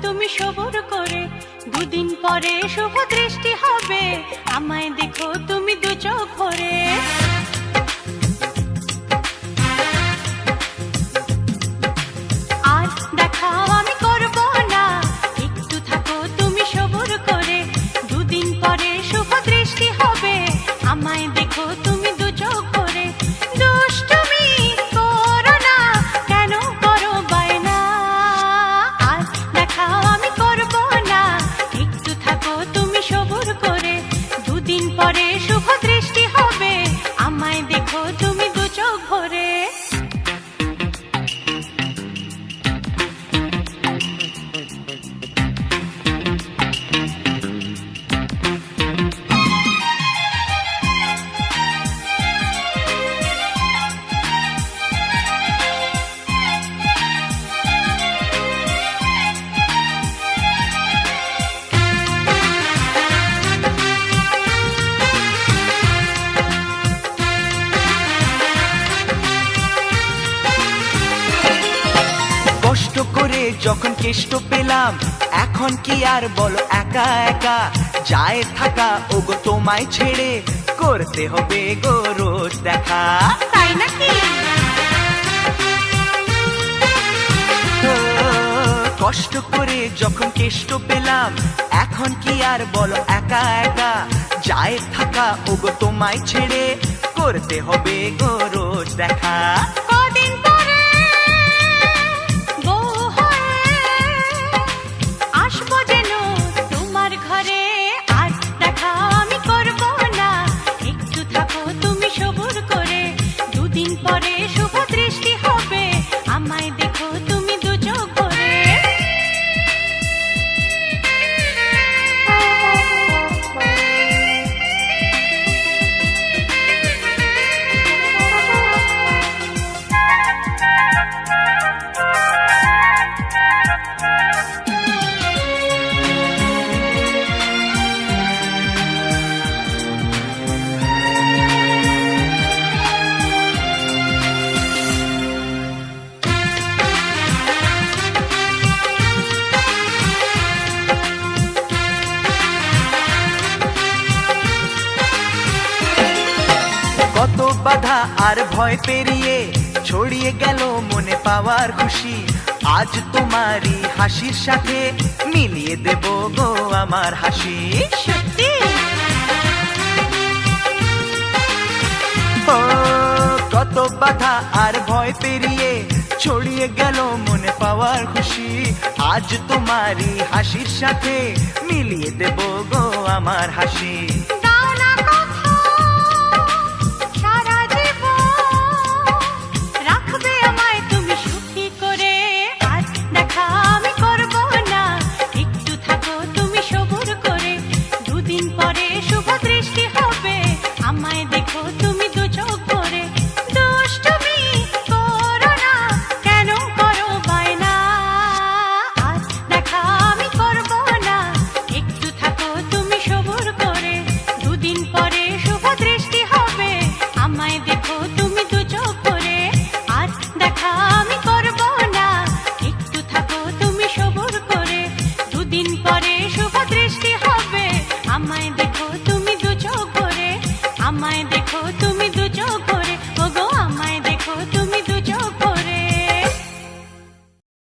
তুমি সবুর করে, দুদিন পরে শুভ দৃষ্টি হবে, আমায় দেখো তুমি দু চোখ ভরে। আর দেখাও আমি করব না, একটু থাকো তুমি সবুর করে, দুদিন পরে শুভ দৃষ্টি হবে, আমায় দেখো তুমি দু চোখ ভরে। দুষ্টুমি করো না, কেন করো বায়না? আর দেখাও আমি করব না, একটু থাকো তুমি সবুর করে, দুদিন পরে শুভ দৃষ্টি হবে, আমায় দেখো তুমি দু চোখ ভরে। কষ্ট করে যখন কেষ্ট পেলাম, এখন কি আর বলো একা একা যায় থাকা, ওগো তোমায় ছেড়ে করতে হবে গো রোজ দেখা। তাই নাকি? কষ্ট করে যখন কেষ্ট পেলাম, এখন কি আর বলো একা একা যায় থাকা, ওগো তোমায় ছেড়ে করতে হবে গো রোজ দেখা। কদিন পরে বউ হয়ে আসবো যেন তোমার ঘরে, আর দেখা আমি করব না, একটু থাকো তুমি সবুর করে, দুদিন পরে শুভ দৃষ্টি হবে, আমায় দেখো তুমি দু চোখ ভরে। কত বাধা আর ভয় পেরিয়ে ছড়িয়ে গেল মনে পাওয়ার খুশি, আজ তোমারই হাসির সাথে মিলিয়ে দেব গো আমার হাসি। সত্যি? ও কত বাধা আর ভয় পেরিয়ে ছড়িয়ে গেল মনে পাওয়ার খুশি, আজ তোমারই হাসির সাথে মিলিয়ে দেব গো আমার হাসি।